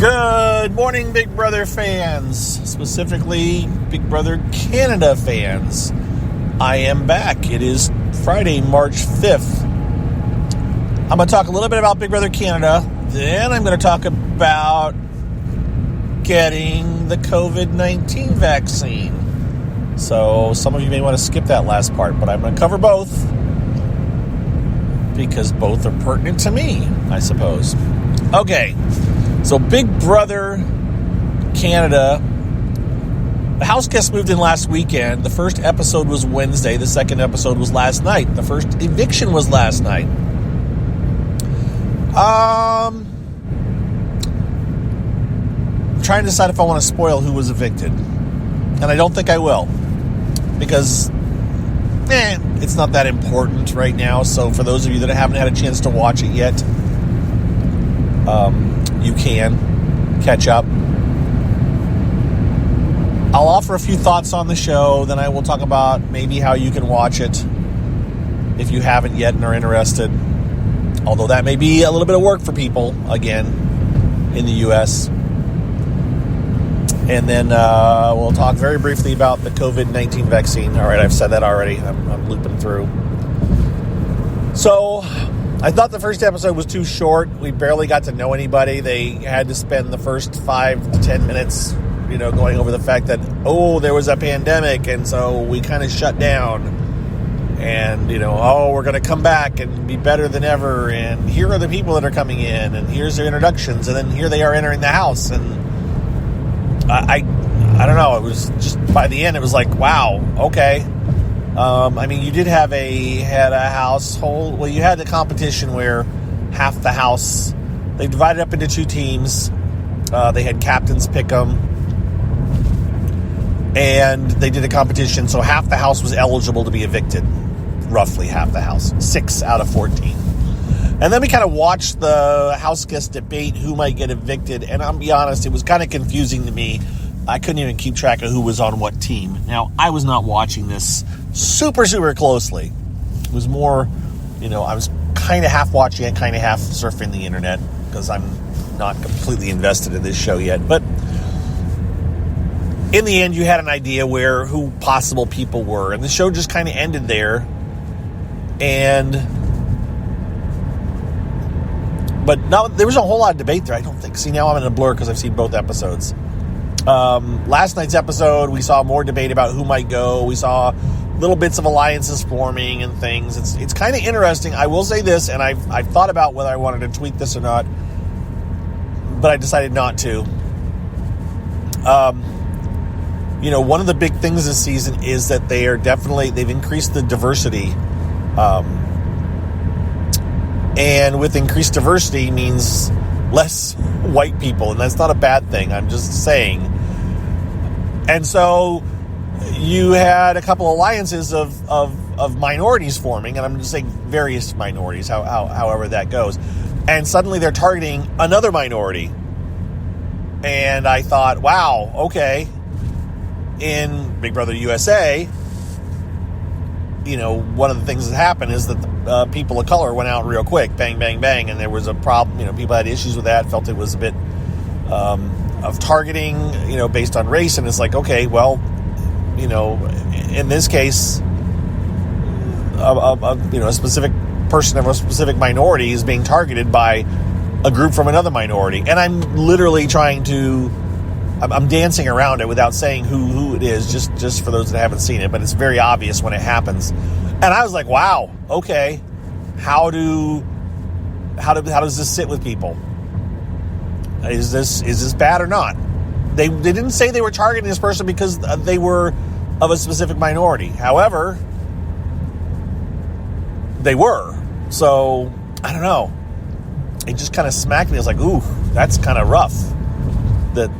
Good morning, Big Brother fans, specifically Big Brother Canada fans. I am back. It is Friday, March 5th. I'm going to talk a little bit about Big Brother Canada. Then I'm going to talk about getting the COVID-19 vaccine. So some of you may want to skip that last part, but I'm going to cover both because both are pertinent to me, I suppose. Okay. So Big Brother Canada, the house guests moved in last weekend. The first episode was Wednesday. The second episode was last night. The first eviction was last night. I'm trying to decide if I want to spoil who was evicted. And I don't think I will. Because, it's not that important right now. So for those of you that haven't had a chance to watch it yet, you can catch up. I'll offer a few thoughts on the show. Then I will talk about maybe how you can watch it if you haven't yet and are interested. Although that may be a little bit of work for people, again, in the U.S. And then we'll talk very briefly about the COVID-19 vaccine. All right, I've said that already. I'm looping through. So I thought the first episode was too short. We barely got to know anybody. They had to spend the first 5 to 10 minutes, going over the fact that, there was a pandemic, and so we kind of shut down. And, we're going to come back and be better than ever, and here are the people that are coming in, and here's their introductions, and then here they are entering the house, and I don't know, it was just, by the end, it was like, wow, okay. You did have a household. Well, you had the competition where half the house, they divided up into two teams. They had captains pick them, and they did a competition. So half the house was eligible to be evicted, roughly half the house, 6 out of 14. And then we kind of watched the house guest debate who might get evicted. And I'll be honest, it was kind of confusing to me. I couldn't even keep track of who was on what team. Now, I was not watching this super, super closely. It was more, I was kind of half watching it, kind of half surfing the internet because I'm not completely invested in this show yet. But in the end, you had an idea who possible people were. And the show just kind of ended there. But no, there was a whole lot of debate there, I don't think. See, now I'm in a blur because I've seen both episodes. Last night's episode, we saw more debate about who might go. We saw little bits of alliances forming and things. It's kind of interesting. I will say this, and I've thought about whether I wanted to tweet this or not, but I decided not to. One of the big things this season is that they've increased the diversity. And with increased diversity means less white people, and that's not a bad thing. I'm just saying. And so you had a couple alliances of minorities forming, and I'm just saying various minorities, however that goes. And suddenly they're targeting another minority. And I thought, wow, okay. In Big Brother USA, one of the things that happened is that the people of color went out real quick, bang, bang, bang, and there was a problem. People had issues with that, felt it was a bit of targeting, based on race, and it's like, okay, well, in this case, a specific person of a specific minority is being targeted by a group from another minority, and I'm literally I'm dancing around it without saying who it is, just for those that haven't seen it, but it's very obvious when it happens. And I was like, wow, okay, how does this sit with people? Is this bad or not? They didn't say they were targeting this person because they were of a specific minority. However, they were. So, I don't know. It just kind of smacked me. I was like, ooh, that's kind of rough. That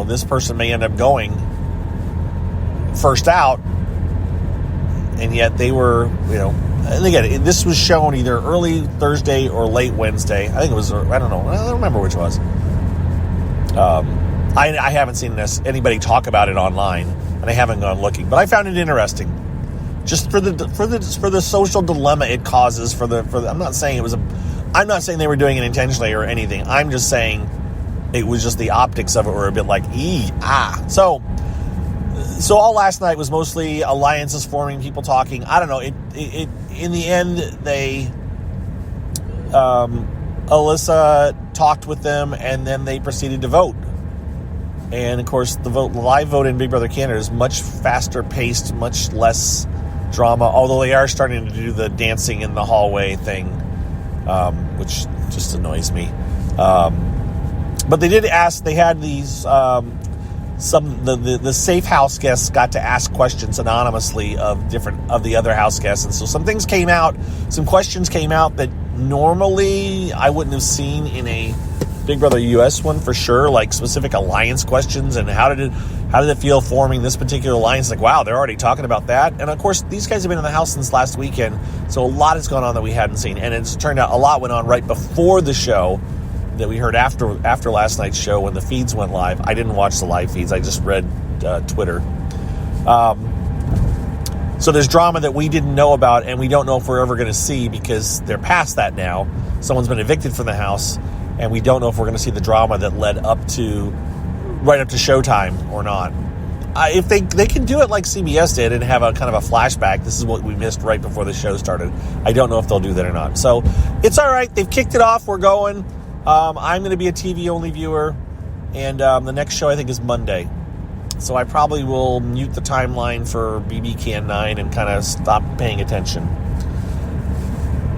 this person may end up going first out, and yet they were, and again, this was shown either early Thursday or late Wednesday. I think it was, I don't know, I don't remember which was. I haven't seen anybody talk about it online, and I haven't gone looking, but I found it interesting, just for the social dilemma it causes. I'm not saying they were doing it intentionally or anything. I'm just saying It was just the optics of it were a bit like, So all last night was mostly alliances forming, people talking. I don't know. It in the end, Alyssa talked with them, and then they proceeded to vote. And of course, the live vote in Big Brother Canada is much faster paced, much less drama. Although they are starting to do the dancing in the hallway thing, which just annoys me. But they did ask. They had these the safe house guests got to ask questions anonymously of the other house guests, and so some things came out. Some questions came out that normally I wouldn't have seen in a Big Brother US one for sure, like specific alliance questions and how did it feel forming this particular alliance? Like, wow, they're already talking about that. And of course, these guys have been in the house since last weekend, so a lot has gone on that we hadn't seen. And it's turned out a lot went on right before the show that we heard after last night's show when the feeds went live. I didn't watch the live feeds. I just read Twitter. So there's drama that we didn't know about, and we don't know if we're ever going to see because they're past that now. Someone's been evicted from the house, and we don't know if we're going to see the drama that led right up to showtime or not. If they can do it like CBS did and have a kind of a flashback, this is what we missed right before the show started. I don't know if they'll do that or not. So it's all right. They've kicked it off. We're going. I'm going to be a TV-only viewer, and the next show I think is Monday. So I probably will mute the timeline for BB Can 9 and kind of stop paying attention.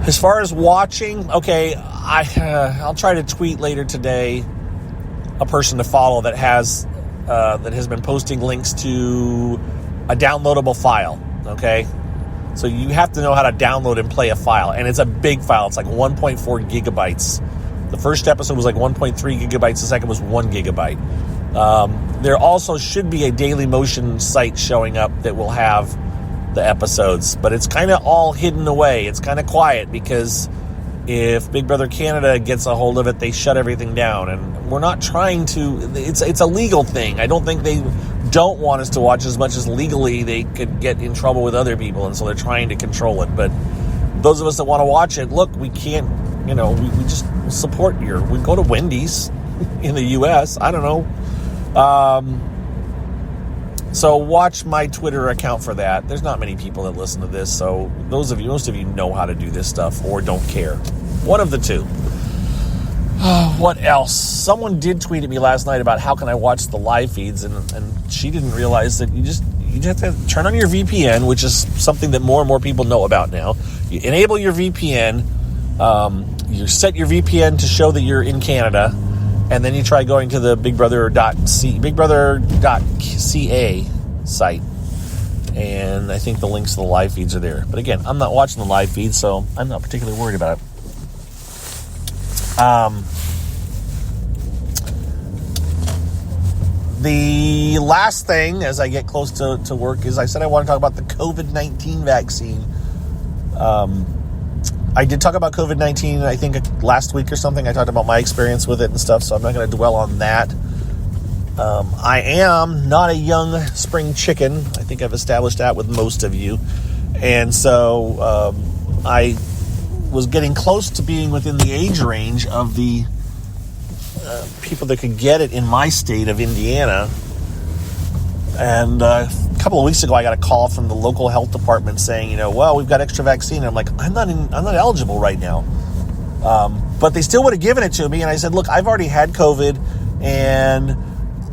As far as watching, okay, I'll try to tweet later today a person to follow that has been posting links to a downloadable file, okay? So you have to know how to download and play a file, and it's a big file. It's like 1.4 gigabytes. The first episode was like 1.3 gigabytes. The second was 1 gigabyte. There also should be a Daily Motion site showing up that will have the episodes, but it's kind of all hidden away. It's kind of quiet because if Big Brother Canada gets a hold of it, they shut everything down, and we're not trying to. It's a legal thing. I don't think they don't want us to watch as much as legally they could get in trouble with other people, and so they're trying to control it. But those of us that want to watch it, look, we can't. We just support we go to Wendy's in the U.S. I don't know. So watch my Twitter account for that. There's not many people that listen to this, so most of you know how to do this stuff or don't care. One of the two. What else? Someone did tweet at me last night about how can I watch the live feeds, and she didn't realize that you just have to turn on your VPN, which is something that more and more people know about now. You enable your VPN, you set your VPN to show that you're in Canada, and then you try going to the bigbrother.ca site, and I think the links to the live feeds are there. But again, I'm not watching the live feed, so I'm not particularly worried about it. The last thing, as I get close to work, is I said I want to talk about the COVID-19 vaccine. I did talk about COVID-19, I think, last week or something. I talked about my experience with it and stuff, so I'm not going to dwell on that. I am not a young spring chicken. I think I've established that with most of you. And so I was getting close to being within the age range of the people that could get it in my state of Indiana. And a couple of weeks ago, I got a call from the local health department saying, well, we've got extra vaccine. And I'm like, I'm not eligible right now. But they still would have given it to me. And I said, look, I've already had COVID, and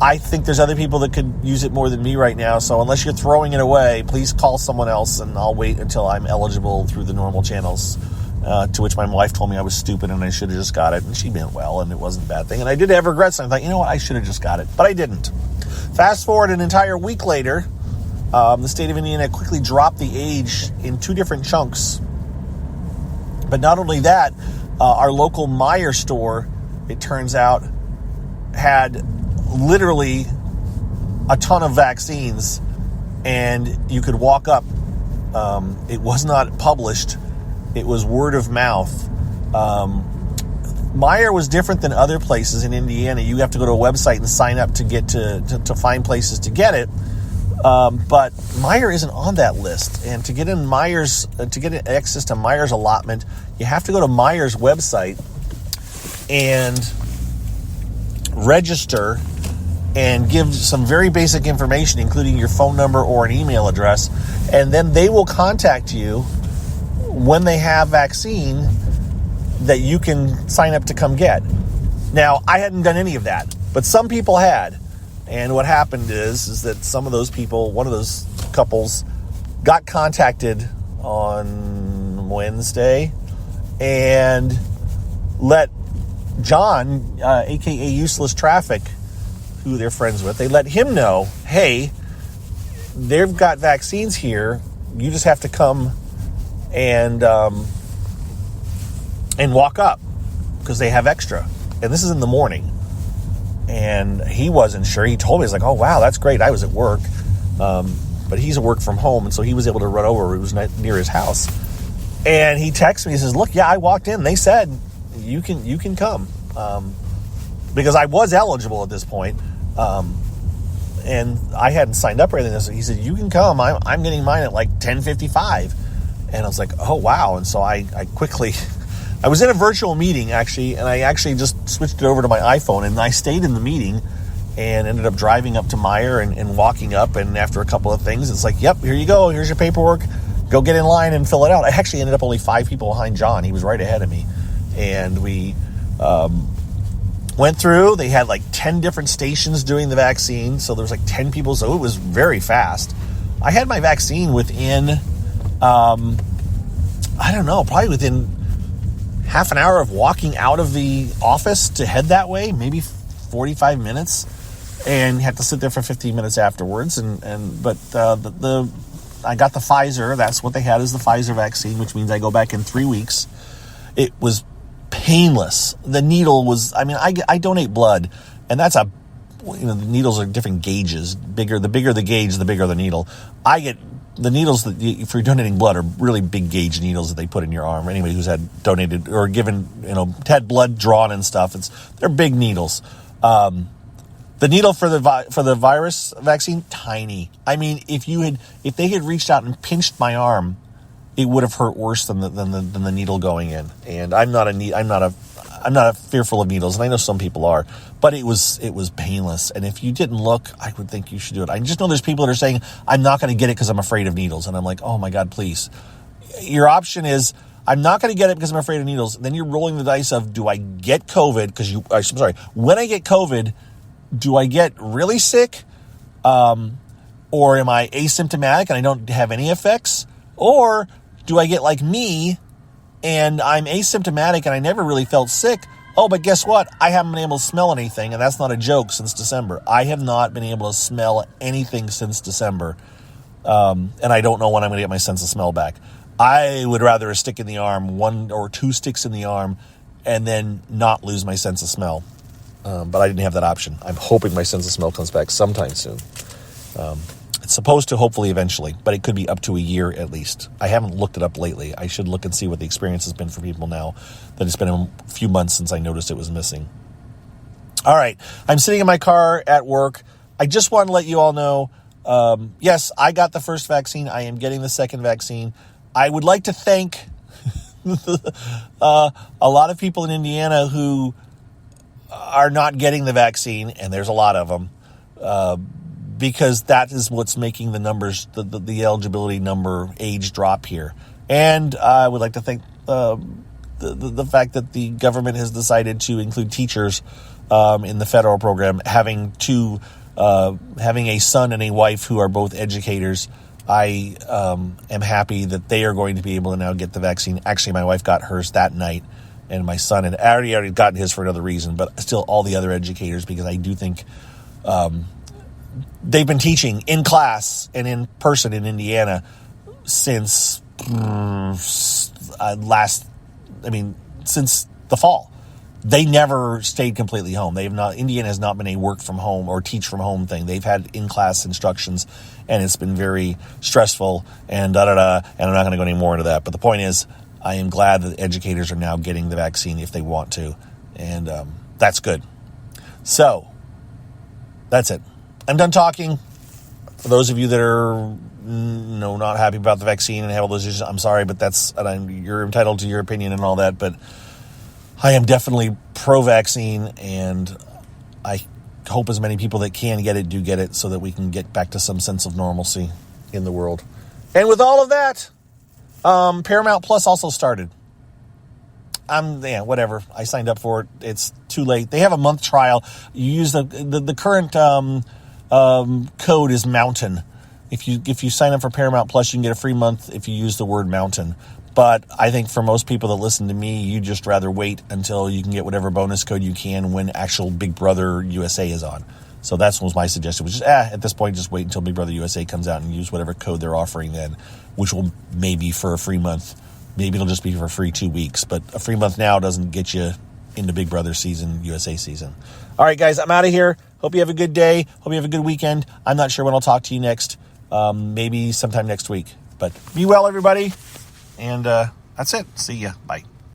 I think there's other people that could use it more than me right now. So unless you're throwing it away, please call someone else, and I'll wait until I'm eligible through the normal channels. To which my wife told me I was stupid and I should have just got it. And she meant well, and it wasn't a bad thing. And I did have regrets. And I thought, you know what, I should have just got it. But I didn't. Fast forward an entire week later, the state of Indiana quickly dropped the age in 2 different chunks. But not only that, our local Meijer store, it turns out, had literally a ton of vaccines, and you could walk up. It was not published. It was word of mouth. Meijer was different than other places in Indiana. You have to go to a website and sign up to get to find places to get it. But Meijer isn't on that list. And to get access to Meier's allotment, you have to go to Meier's website and register and give some very basic information, including your phone number or an email address, and then they will contact you when they have vaccine that you can sign up to come get. Now, I hadn't done any of that, but some people had. And what happened is that some of those people, one of those couples, got contacted on Wednesday and let John, aka Useless Traffic, who they're friends with, they let him know, hey, they've got vaccines here. You just have to come and walk up because they have extra. And this is in the morning. And he wasn't sure. He told me, he's like, oh, wow, that's great. I was at work. But he's at work from home, and so he was able to run over. It was near his house. And he texts me, he says, look, yeah, I walked in. They said, you can come. Because I was eligible at this point. And I hadn't signed up or anything. So he said, you can come. I'm getting mine at like 10:55. And I was like, oh, wow. And so I quickly, I was in a virtual meeting, actually, and I actually just switched it over to my iPhone. And I stayed in the meeting and ended up driving up to Meijer and walking up. And after a couple of things, it's like, yep, here you go. Here's your paperwork. Go get in line and fill it out. I actually ended up only 5 people behind John. He was right ahead of me. And we went through. They had like 10 different stations doing the vaccine. So there was like 10 people. So it was very fast. I had my vaccine within, I don't know, probably within half an hour of walking out of the office to head that way, maybe 45 minutes, and had to sit there for 15 minutes afterwards. But I got the Pfizer. That's what they had, is the Pfizer vaccine, which means I go back in 3 weeks. It was painless. The needle was, I mean, I donate blood, and that's the needles are different gauges. The bigger the gauge, the bigger the needle. I get the needles that if you're donating blood are really big gauge needles that they put in your arm. Anybody who's had donated or given, had blood drawn and stuff, they're big needles. The needle for the virus vaccine, tiny. I mean, if they had reached out and pinched my arm, it would have hurt worse than the needle going in. And I'm not fearful of needles, and I know some people are, but it was painless. And if you didn't look, I would think you should do it. I just know there's people that are saying, I'm not going to get it because I'm afraid of needles. And I'm like, oh my God, please. Your option is, I'm not going to get it because I'm afraid of needles. Then you're rolling the dice of, do I get COVID? When I get COVID, do I get really sick? Or am I asymptomatic and I don't have any effects? Or do I get like me and I'm asymptomatic and I never really felt sick? Oh, but guess what? I haven't been able to smell anything, and that's not a joke, since December. I have not been able to smell anything since December. And I don't know when I'm going to get my sense of smell back. I would rather a stick in the arm, 1 or 2 sticks in the arm, and then not lose my sense of smell. But I didn't have that option. I'm hoping my sense of smell comes back sometime soon. It's supposed to, hopefully, eventually, but it could be up to a year at least. I haven't looked it up lately. I should look and see what the experience has been for people now that it's been a few months since I noticed it was missing. All right. I'm sitting in my car at work. I just want to let you all know, yes, I got the first vaccine. I am getting the second vaccine. I would like to thank a lot of people in Indiana who are not getting the vaccine, and there's a lot of them, because that is what's making the numbers, the eligibility number age drop here. And I would like to thank the fact that the government has decided to include teachers in the federal program, having a son and a wife who are both educators. I am happy that they are going to be able to now get the vaccine. Actually, my wife got hers that night, and my son had already gotten his for another reason, but still all the other educators, because I do think they've been teaching in class and in person in Indiana since since the fall. They never stayed completely home. Indiana has not been a work from home or teach from home thing. They've had in-class instructions, and it's been very stressful and and I'm not going to go any more into that. But the point is, I am glad that educators are now getting the vaccine if they want to, and that's good. So, that's it. I'm done talking. For those of you that are not happy about the vaccine and have all those issues, I'm sorry, but you're entitled to your opinion and all that, but I am definitely pro-vaccine, and I hope as many people that can get it do get it, so that we can get back to some sense of normalcy in the world. And with all of that, Paramount Plus also started. Whatever. I signed up for it. It's too late. They have a month trial. You use the current code is Mountain. If you sign up for Paramount Plus, you can get a free month if you use the word Mountain. But I think for most people that listen to me, you just rather wait until you can get whatever bonus code you can when actual Big Brother USA is on. So that was my suggestion, which is, at this point, just wait until Big Brother USA comes out and use whatever code they're offering then, which will maybe for a free month. Maybe it'll just be for free 2 weeks, but a free month now doesn't get you into Big Brother season, USA season. All right, guys, I'm out of here. Hope you have a good day. Hope you have a good weekend. I'm not sure when I'll talk to you next. Maybe sometime next week. But be well, everybody. And that's it. See ya. Bye.